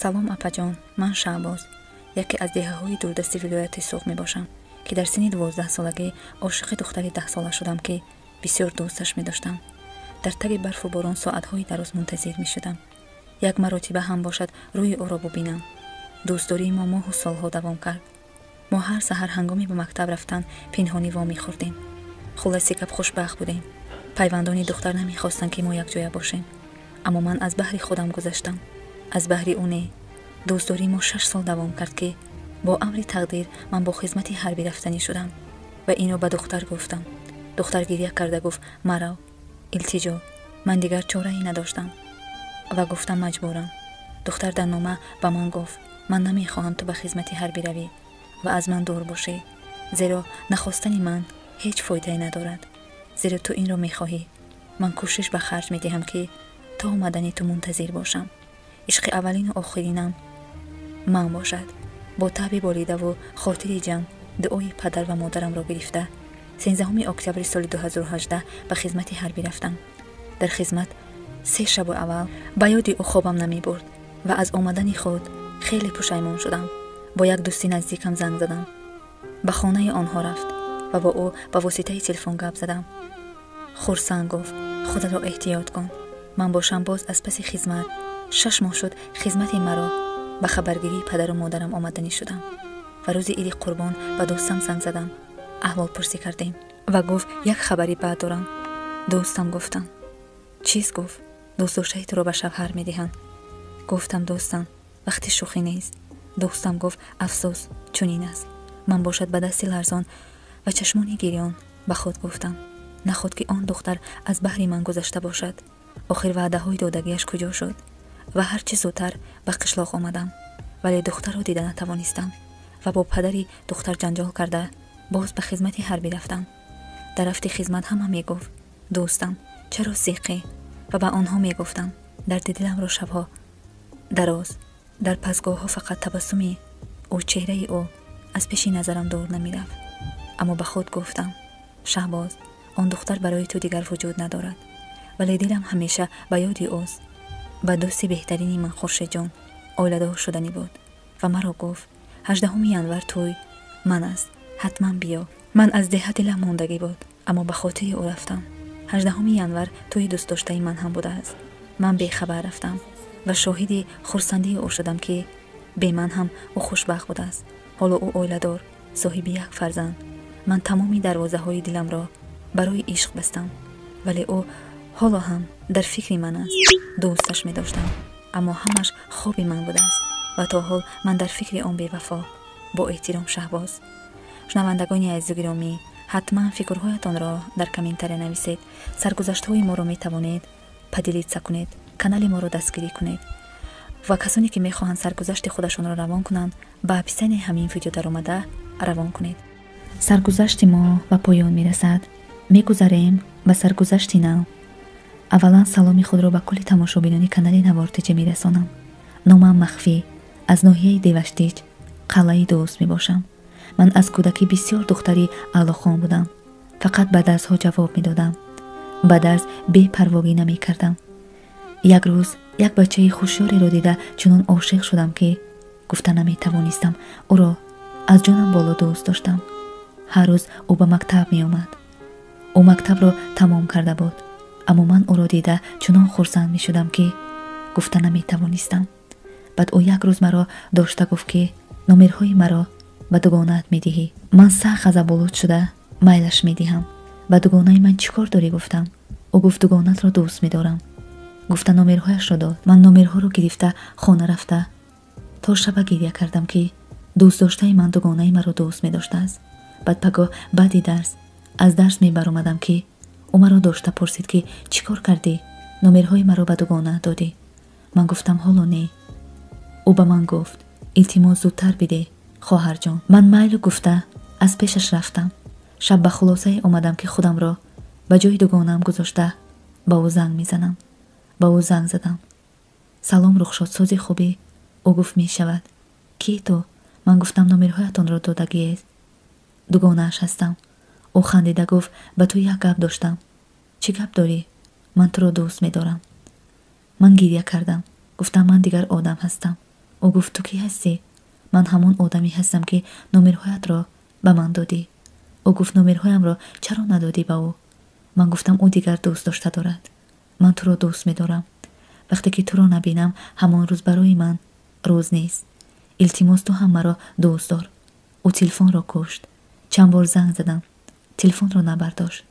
салом апаҷон, ман Шаҳбоз, яке аз деҳаҳои дурдасти вилояти Суғ мебошам, ки дар синни 12 солагӣ ошиқи духтари 10 сола шудам, ки бисёр дӯсташ медоштам. дар таги барфу борон соатҳои дароз мунтазир мешудам. як маротиба ҳам бошад рӯи ӯро бубинам. дӯстдории мо моҳу солҳо давом кард. мо ҳар саҳар ҳангоми ба мактаб рафтан пинҳонӣ вомехӯрдем. хулоси гап хушбахт будем. пайвандони духтар намехостанд ки мо якҷоя бошем. аммо ман аз баҳри худам гузаштам, аз баҳри ӯ не. дӯстдории мо 6 сол давом кард, ки бо амри тақдир ман бо хизмати ҳарбӣ рафтанӣ шудам ва инро ба духтар гуфтам. духтар гирья карда гуфт: марав, илтиҷо, ман дигар чораи надоштам ва гуфтам маҷбурам. духтар дар нома ба ман гуфт: ман намехоҳам ту ба хизмати ҳарбӣ равӣ ва аз ман дур бошӣ, зеро нахостани ман ҳеҷ фоидае надорад. зеро ту инро мехоҳӣ, ман кӯшиш ба харҷ медиҳам, ки то омадани ту мунтазир бошам. ишқи аввалину охиринам ман бошад. бо таъби волидаву хотири ҷамъ дуои падар ва модарамро гирифта 13 октябри соли 2018 ба хизмати ҳарбӣ рафтам. дар хизмат 3 шабу аввал ба ёди ӯ хобам намебурд ва аз омадани худ хеле пушаймон шудам. бо як дӯсти наздикам занг задам. ба хонаи онҳо рафт ва бо ӯ ба воситаи телефон гап задам. хурсанд гуфт: худро эҳтиёт кун. ман бошам боз аз паси хизмат 6 моҳ шуд хизмати маро ба хабаргирии падару модарам омаданӣ шудам ва рӯзи иди қурбон ба дӯстам занг задам. аҳволпурсӣ кардем ва гуфт: як хабари бад дорам. дӯстам гуфтам: чист? гуфт: дӯстдоштаи туро ба шавҳар медиҳанд. гуфтам: дӯстам, вақти шӯхӣ нест. дӯстам гуфт: афсӯс, чунин аст. ман бошад ба дасти ларзон ва чашмони гирён ба худ гуфтам: наход ки он духтар аз баҳри ман гузашта бошад. охир ваъдаҳои додагиаш куҷо шуд? ва ҳар чӣ зудтар ба қишлоқ омадам, вале духтарро дида натавонистам ва бо падари духтар ҷанҷол карда боз ба хизмати ҳарбӣ рафтам. дар рафти хизмат ҳама мегуфт: дӯстам, чаро сиқӣ? ва ба онҳо мегуфтам: дарди диламро шабҳо дароз, дар пасгоҳҳо фақат табассуми ӯ, чеҳраи ӯ аз пеши назарам дур намерафт. аммо ба худ гуфтам: Шаҳбоз, он духтар барои ту дигар вуҷуд надорад, вале дилам ҳамеша ба ёди ӯст. ба дӯсти беҳтарини ман Хуршедҷон ойладор шуданӣ буд ва маро гуфт: 18 январ тӯй ман аст, ҳатман биё. ман аз деҳа дилам мондагӣ буд, аммо ба хотири ӯ рафтам. 18 январ тӯи дӯстдоштаи ман ҳам будааст. ман бехабар рафтам ва шоҳиди хурсандии ӯ шудам, ки бе ман ҳам ӯ хушбахт будааст. ҳоло ӯ ойладор, соҳиби як фарзанд. ман тамоми дарвозаҳои диламро барои ишқ бастам, вале ӯ ҳоло ҳам дар фикри ман аст. дӯсташ медоштам, аммо ҳамаш хоби ман будааст ва то ҳол ман дар фикри он бевафо. бо эҳтиром, Шаҳбоз. шунавандагони азизу гиромӣ, ҳатман фикрҳоятонро дар комментария нависед. саргузаштҳои моро метавонед падилитса кунед, канали моро дастгирӣ кунед ва касоне ки мехоҳанд саргузашти худашонро равон кунанд, ба описани ҳамин видео даромада равон кунед. саргузашти мо ба поён мерасад. мегузарем ба саргузашти нав. аввалан саломи худро ба кулли тамошобинони канали Навортиҷа мерасонам. номам Махфӣ, аз ноҳияи Деваштиҷ, қалъаи дӯст мебошам. ман аз кӯдакӣ бисёр духтари аълохон будам. фақат ба дарсҳо ҷавоб медодам. ба дарс бепарвогӣ намекардам. як рӯз як бачаи хушёреро дида чунон ошиқ шудам, ки гуфта наметавонистам. ӯро аз ҷонам боло дӯст доштам. ҳар рӯз ӯ ба мактаб меомад. ӯ мактабро тамом карда буд, аммо ман ӯро дида чунон хурсанд мешудам, ки гуфта наметавонистам. баъд ӯ як рӯз маро дошта гуфт, ки номерҳои маро ба дугонаат медиҳӣ. ман сахт ғазаболуд шуда майлаш медиҳам. ба дугонаи ман чӣ кор дорӣ? гуфтам. ӯ гуфт: дугонатро дӯст медорам. гуфта номерҳояшро дод. ман номерҳоро гирифта хона рафта то шаба гирья кардам, ки дӯстдоштаи ман дугонаи маро дӯст медоштааст. баъд пагоҳ баъди дарс аз дарс мебаромадам, ки ӯ маро дошта пурсид, ки чӣ кор кардӣ? номерҳои маро ба дугонаат додӣ? ман гуфтам: ҳоло не. ӯ ба ман гуфт: илтимос зудтар бидеҳ, хоҳарҷон. ман майлу гуфта аз пешаш рафтам. шаб ба хулосае омадам, ки худамро ба ҷои дугонаам гузошта ба ӯ занг мезанам. ба ӯ занг задам. салом рухшодсози хубӣ? ӯ гуфт: мешавад. кӣ ту? ман гуфтам: номерҳоятонро додагиест. дугонааш ҳастам. ӯ хандида гуфт: ба ту як гап доштам. чӣ гап дорӣ? ман туро дӯст медорам. ман гирья кардам. гуфтам: ман дигар одам ҳастам. او گفت تو کی هستی؟ من همون آدمی هستم که نمرهایت را به من دادی. او گفت نمرهایم را چرا ندادی به او؟ من گفتم او دیگر دوست داشته دارد. من تو را دوست می دارم. وقتی که تو را نبینم همان روز برای من روز نیست. التماس تو هم مرا دوست دار. او تلفن را کشت. چند بار زنگ زدم. تلفن را نبرداشت.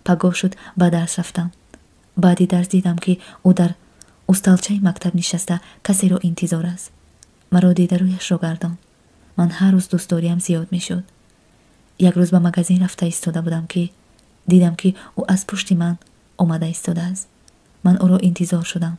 پگاه شد به درس رفتم. بعدی درس دیدم که او در استالچه مکتب نشسته کسی را انتظار است. مرا دیده رویش را گردان. من هر روز دوست داریم زیاد می شد. یک روز به مغازین رفته ایستاده بودم که دیدم که او از پشت من آمده ایستاده است. من او را انتظار شدم.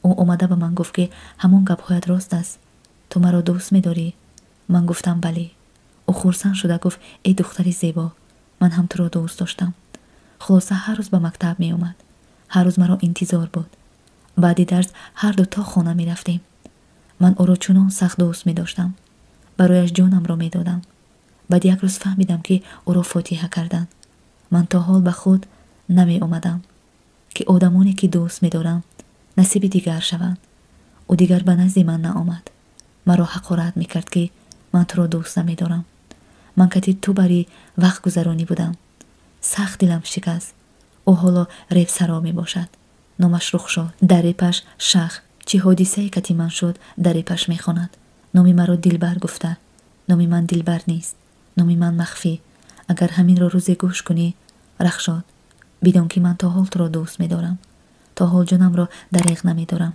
او آمده به من گفت که همون گپ‌هایت راست است. تو مرا دوست می داری؟ من گفتم بله. او خرسند شده گفت ای دختری زیبا، من هم تو را دوست داشتم. خلاصه هر روز به مکتب می اومد. هر روز مرا انتظار بود. بعد درس هر دو تا خانه می رفتیم. من او را چنان سخت دوست می داشتم. برایش جانم را می دادم. بعد یک روز فهمیدم که او را فاتحه کردند. من تا حال به خود نمی آمدم که آدمانی که دوست می دارم نصیب دیگر شوند. او دیگر به نزد من نآمد. مرا حقارت می کرد که من تو را دوست نمی دارم. من که تو برای وقت گذرانی بودم. سخت دلم شکست. او حالا ریب سرا می باشد. نامش رخ شد. در ریپش شخ. چه حادثه که من شد در ریپش می خواند. نامی مرا دلبر گفته. نامی من دلبر نیست. نامی من مخفی. اگر همین را روزی گوش کنی رخشاد، بدون که من تا حال تو را دوست می دارم. تا حال جانم را دریغ نمی دارم.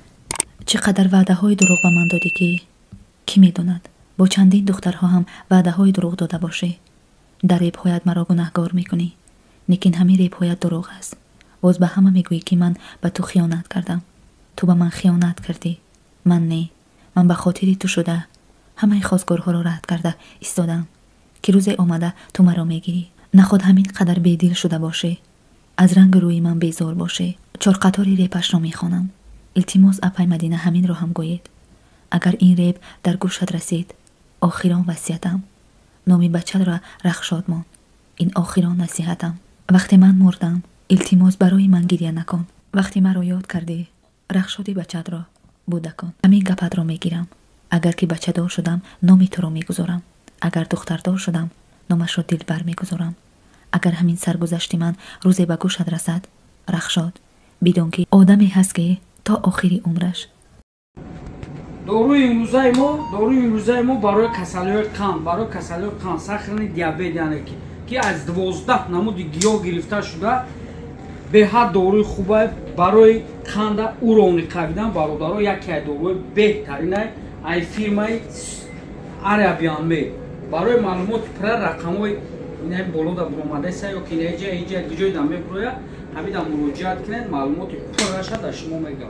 چقدر وعده های دروغ به من دادی که کی می داند با چندین دخترها هم وعده های دروغ داده باشی. در ریب هایت مرا گناهگار می کنی. لیکن همین ریب هایت دروغ است. باز به همه می گویی که من به تو خیانت کردم. تو به من خیانت کردی. من نه. من به خاطر تو شده همه خواستگارها را رد کرده ایستادم که روزی آمده تو مرا می گیری. نخود همین قدر بیدل شده باشه. از رنگ روی من بیزار باشه. 4 قطار ریبش را می خوانم. التماس اپای مدینه همین را هم گوید. اگر این ریب در گوشت رسید، آخران وصیتم. نامی بچه را رخشاد مان. این آخران نصیحتم. وقتی من مردم، التماس برای من گریه نکن. وقتی مرا یاد کردی، رخشادی بچه را بوده کن. همین گپت را می گیرم. اگر که بچه دار شدم، نامی تو را می گذارم. اگر دختر دار شدم، نامش را دلبر می گذارم. اگر همین سرگذشت من روزی به گوشت رسد، رخشاد، بدون که آدمی هست که تا آخری عمرش. داروی امروزه ما برای کسلی قند، برای کسلی قند، ساختن دیابت یعنی که از 12 نمود گیاه گرفته شده به هر داروی خوبه برای قند اورانی قویدن برادرها یکی از داروی بهترینه ای فیرمای عربیان می برای معلومات پر رقمای اینه بالا دا برآمده است یا که اینجا دیگه دامه برویا همین دا مراجعت کنید معلومات پرش در شما میگم.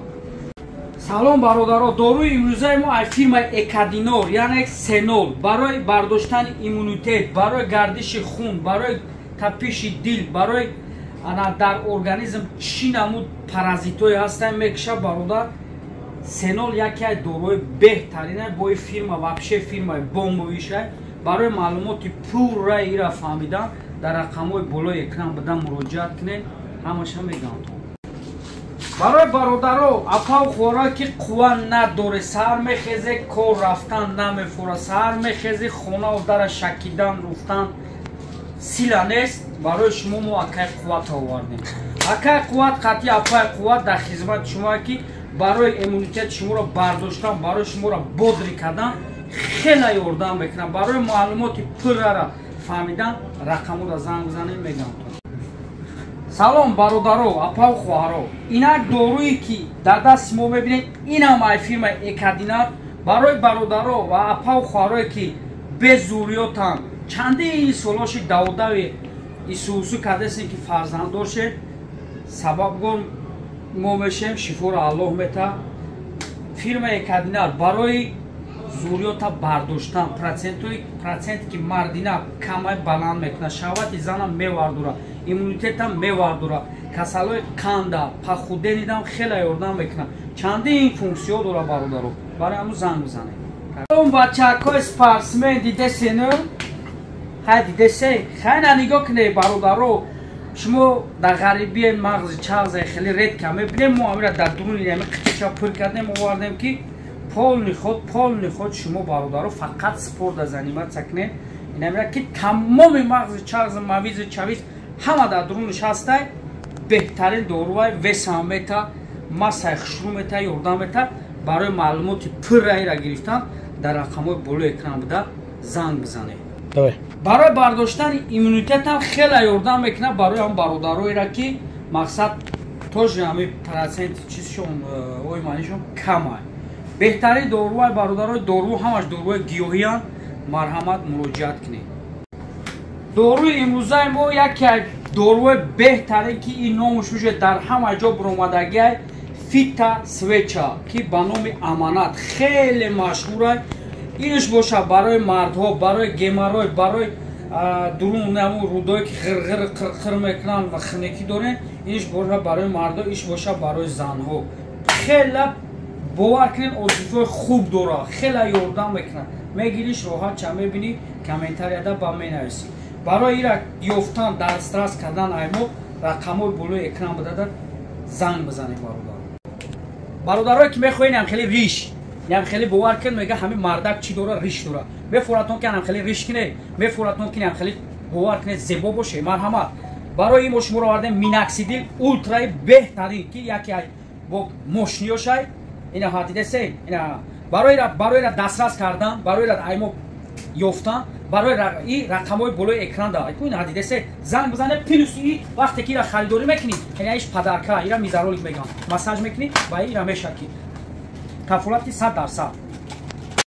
سلام برادرها، داروی امروزه ما از فیرما اکادینور یعنی سنول برای برداشتن ایمونیته، برای گردش خون، برای تپش دل، برای در ارگانیسم چی نمود پارازیت‌های هستن میکشه برادر. سنول یکی از داروی بهترینه با فیرما واپشه فیرما بومویشه. برای معلومات پور را ایرا فهمیدن در رقم‌های بالای اکران بدن مراجعت کنید. همش میگم. برای برادرها اپا خوراکی قوه نداره، سر میخیزه کار رفتن نمیفوره، سر میخیزه خونه و در شکیدن رفتن سیلا نیست. برای شما ما اکای قوت آوردیم. اکای قوت قطعی اپای قوت در خدمت شما که برای امونیتت شما را برداشتن، برای شما را بودری کردن خیلی یاردم میکنه. برای معلومات پر را فهمیدن رقمو را زنگ بزنید میگم. سلام برادرها، اپا و خواهرها، اینک دارویی که در دست ما میبینید این هم ای فیرما اکادینات برای برادرها و اپا و خواهرهایی که به زوریاتن چنده این سالاشی داودوی ایسوسو کردستین که فرزند داشته سبب ما میشیم شفا را الله میته. فیرما اکادینات برای زوریاتا برداشتن پرسنتی که مردینه کمای بلند میکنه، شهوت زنم میواردوره، ایمونیتت هم میواردوره، کسلای قنده پخودنی هم خیلی یاردم میکنه. چنده این فونکسیون داره برادرو. برای همون زنگ بزنید. اون بچه‌ها اسپارسمن دیده سینو های دیده سی خیلی نگاه کنه برادرو. شما در غریبی مغز چغز خیلی رد کمه بینیم ما امیر در درون یعنی قطعه پر کردیم آوردیم که полни ход шумо бародаро фақат спорт да заниматься кунед. Инамира ки тамоми мағзи чағзи мавизи чавиз ҳама дар дуруниш ҳастай беҳтарин дорувай весамета масай хушрумета ёрдамета барои маълумоти пурраира гирифтан дар рақамҳои болои экран буда занг бизанед. барои бардоштани иммунитетам хеле ёрдам мекунад барои ҳам бародароира ки мақсад тоже ҳами проценти чизшон ои манишон камай. беҳтарин дорувай бародарои дору ҳамаш дорувои гиёҳиян марҳамат муроҷиат кунед. доруи имрӯзаи мо яке доруи беҳтаре ки ин номуш мешуд дар ҳама ҷо биромадагиай фита свеча ки ба номи аманат хеле машҳурай. инш боша барои мардҳо барои гемарой барои дурунаму рудое ки ғирғир қирқир мекунанд ва хинекӣ дорен инш боша барои мардҳо иш боша барои занҳо. хела бовар кунед озифои хуб дора хела ёрдам мекунад. мегириш роҳат ча мебинӣ комментарияда ба менависӣ. барои ира ёфтан дастрас кардан аймо рақамҳои болои экран будада занг бизанед. бародарое ки мехоҳед хеле риш ям хеле бовар кунед мега ҳамин мардак чӣ дора риш дора мефуратон ки хеле риш кунед мефуратон ки хеле бовар кунед зебо боше марҳамат. барои ин мо шуморо вардем миноксидил ултраи беҳтарин ки яке бо мошиниёшай ина ҳадидесе ина барои дастрас кардан барои аймо ёфтан барои и рақамҳои болои экран да ина ҳадидесе занг бизанед плюс и вақте ки ира харидорӣ мекунед ина иш падарка ира мизаролик меган массаж мекунед ба ира мешад ки кафолати 100%.